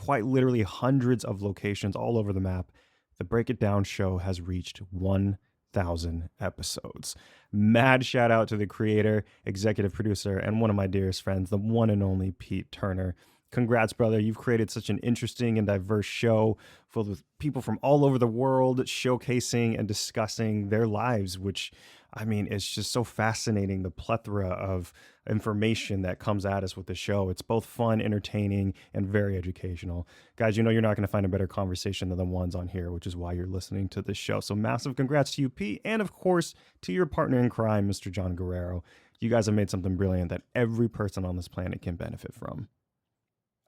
quite literally hundreds of locations all over the map, the Break It Down show has reached 1,000 episodes. Mad shout out to the creator, executive producer, and one of my dearest friends, the one and only Pete Turner. Congrats, brother. You've created such an interesting and diverse show filled with people from all over the world showcasing and discussing their lives, which, I mean, it's just so fascinating, the plethora of information that comes at us with the show. It's both fun, entertaining, and very educational. Guys, you know you're not going to find a better conversation than the ones on here, which is why you're listening to this show. So massive congrats to you, Pete, and of course, to your partner in crime, Mr. John Guerrero. You guys have made something brilliant that every person on this planet can benefit from.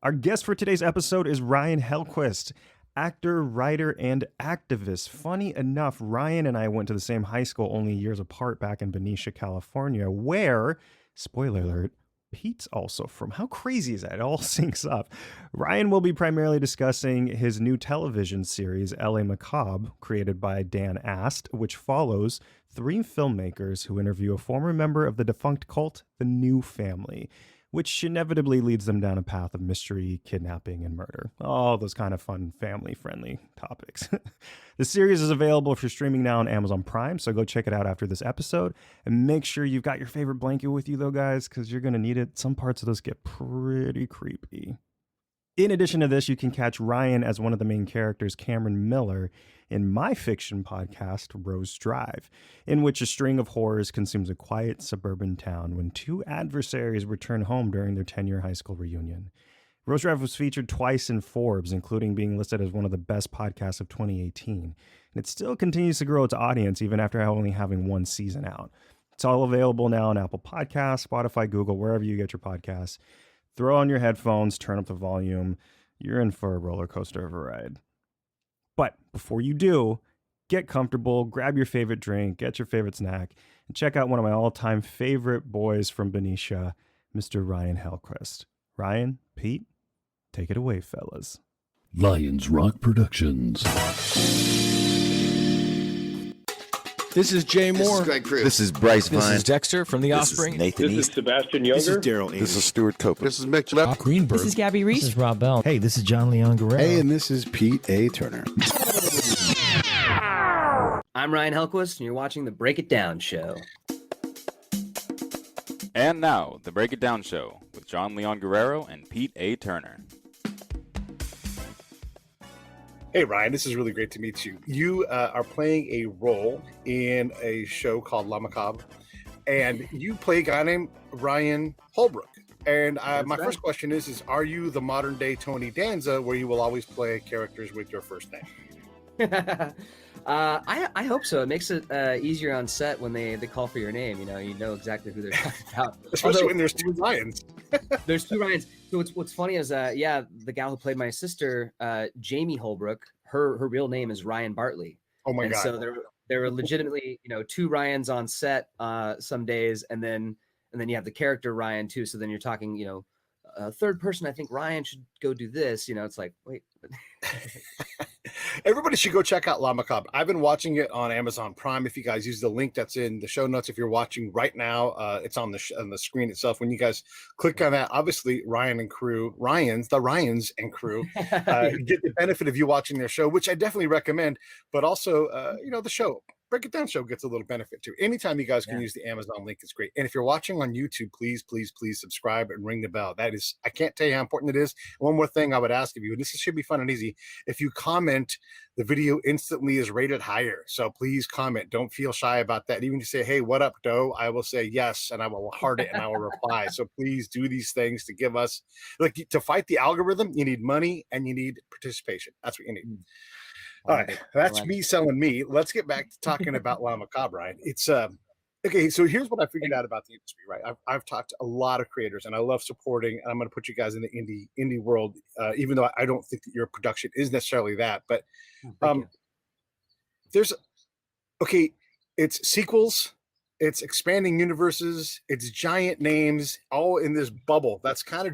Our guest for today's episode is Ryan Hellquist, actor, writer, and activist. Funny enough, Ryan and I went to the same high school only years apart back in Benicia, California, where, spoiler alert, Pete's also from. How crazy is that? It all syncs up. Ryan will be primarily discussing his new television series, LA Macabre, created by Dan Ast, which follows 3 filmmakers who interview a former member of the defunct cult, The New Family, which inevitably leads them down a path of mystery, kidnapping, and murder. All those kind of fun, family-friendly topics. The series is available for streaming now on Amazon Prime, so go check it out after this episode. And make sure you've got your favorite blanket with you, though, guys, because you're going to need it. Some parts of this get pretty creepy. In addition to this, you can catch Ryan as one of the main characters, Cameron Miller, in my fiction podcast, Rose Drive, in which a string of horrors consumes a quiet suburban town when 2 adversaries return home during their 10-year high school reunion. Rose Drive was featured twice in Forbes, including being listed as one of the best podcasts of 2018. And it still continues to grow its audience even after only having 1 season out. It's all available now on Apple Podcasts, Spotify, Google, wherever you get your podcasts. Throw on your headphones, turn up the volume. You're in for a roller coaster of a ride. But before you do, get comfortable, grab your favorite drink, get your favorite snack, and check out one of my all-time favorite boys from Benicia, Mr. Ryan Hellquist. Ryan, Pete, take it away, fellas. Lions Rock Productions. This is Jay Moore. This is Greg Crew. This is Bryce This Vine. is Dexter from The This Offspring. is Nathan This is East. Sebastian Younger. This is Daryl Andy. This is Stuart Copeland. This is Mick Left. Greenberg. This is Gabby Reese. This is Rob Bell. Hey, this is John Leon Guerrero. Hey, and this is Pete A. Turner. I'm Ryan Hellquist, and you're watching The Break It Down Show. And now, The Break It Down Show with John Leon Guerrero and Pete A. Turner. Hey, Ryan, this is really great to meet you. You are playing a role in a show called La Macabre, and you play a guy named Ryan Holbrook. And my first question is, are you the modern day Tony Danza, where you will always play characters with your first name? I hope so. It makes it easier on set when they call for your name. You know exactly who they're talking about. Especially when there's 2 Ryans. There's 2 Ryans. So what's funny is, the gal who played my sister, Jamie Holbrook, her real name is Ryan Bartley. Oh my God. So there were legitimately 2 Ryans on set some days, and then you have the character Ryan too. So then you're talking, a third person. I think Ryan should go do this. It's like, wait. Everybody should go check out La Macabre. I've been watching it on Amazon Prime. If you guys use the link that's in the show notes, if you're watching right now, it's on the screen itself. When you guys click on that, obviously the Ryans and crew get the benefit of you watching their show, which I definitely recommend. But also, the show. Break It Down Show gets a little benefit too. Anytime you guys can use the Amazon link, it's great. And if you're watching on YouTube, please subscribe and ring the bell. That is, I can't tell you how important it is. One more thing I would ask of you, and this should be fun and easy. If you comment, the video instantly is rated higher. So please comment. Don't feel shy about that. Even if you say, hey, what up, Doe? I will say yes, and I will heart it and I will reply. So please do these things to give us, to fight the algorithm, you need money and you need participation. That's what you need. All right, that's me selling me. Let's get back to talking about La Macabre, Ryan. It's okay. So here's what I figured out about the industry, right? I've talked to a lot of creators, and I love supporting. And I'm going to put you guys in the indie world, even though I don't think that your production is necessarily that. But it's sequels, it's expanding universes, it's giant names, all in this bubble that's kind of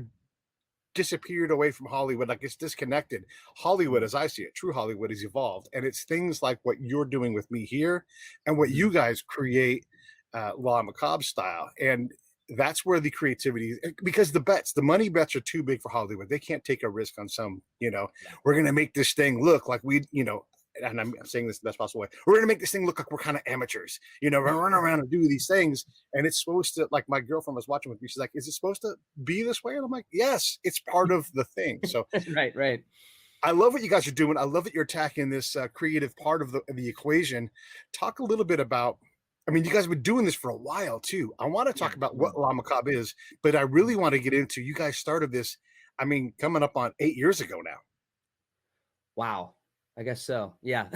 disappeared away from Hollywood, like it's disconnected. Hollywood, as I see it, true Hollywood has evolved, and it's things like what you're doing with me here and what you guys create La Macabre style. And that's where the creativity, because the money bets are too big for Hollywood. They can't take a risk on some, we're going to make this thing look like and I'm saying this the best possible way. We're going to make this thing look like we're kind of amateurs, we're running around and do these things. And it's supposed to, like, my girlfriend was watching with me. She's like, is it supposed to be this way? And I'm like, yes, it's part of the thing. So right. I love what you guys are doing. I love that you're attacking this creative part of the equation. Talk a little bit about, I mean, you guys have been doing this for a while too. I want to talk about what La Macabre is, but I really want to get into, you guys started this, I mean, coming up on 8 years ago now. Wow. I guess so. Yeah.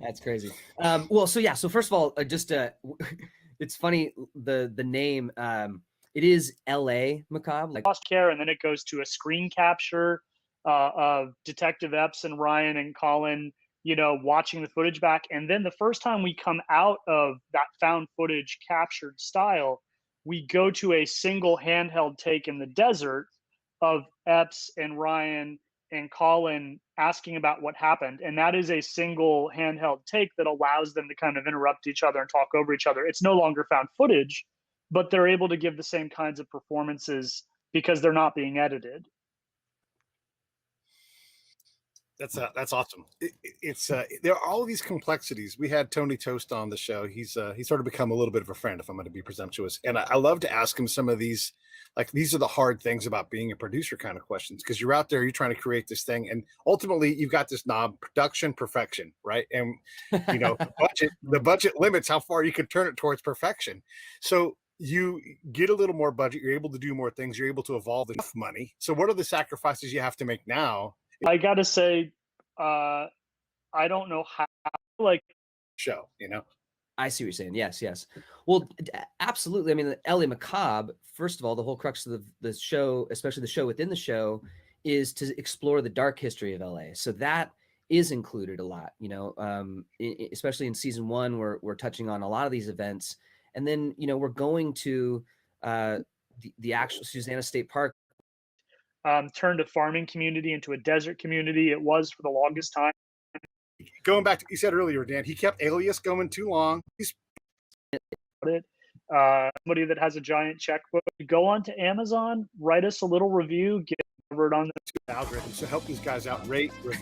That's crazy. So first of all, it's funny, the name, it is LA Macabre. Like, Lost Care, and then it goes to a screen capture of Detective Epps and Ryan and Colin, watching the footage back. And then the first time we come out of that found footage captured style, we go to a single handheld take in the desert of Epps and Ryan and Colin asking about what happened. And that is a single handheld take that allows them to kind of interrupt each other and talk over each other. It's no longer found footage, but they're able to give the same kinds of performances because they're not being edited. That's awesome. It's there are all these complexities. We had Tony Toast on the show. He's sort of become a little bit of a friend, if I'm going to be presumptuous. And I love to ask him some of these, like, these are the hard things about being a producer kind of questions, because you're out there, you're trying to create this thing, and ultimately you've got this knob, production perfection, right? And the budget limits how far you can turn it towards perfection. So you get a little more budget, you're able to do more things, you're able to evolve enough money. So what are the sacrifices you have to make now? I gotta say, I don't know how, show, I see what you're saying. Yes. Well, absolutely. I mean, the LA Macabre, first of all, the whole crux of the show, especially the show within the show, is to explore the dark history of LA. So that is included a lot, especially in season 1, we're touching on a lot of these events. And then, we're going to the actual Susanna State Park. Turned a farming community into a desert community. It was for the longest time. Going back to, you said earlier, Dan, he kept Alias going too long. Somebody that has a giant checkbook, go on to Amazon, write us a little review, get covered on the algorithm. So help these guys out, rate, review.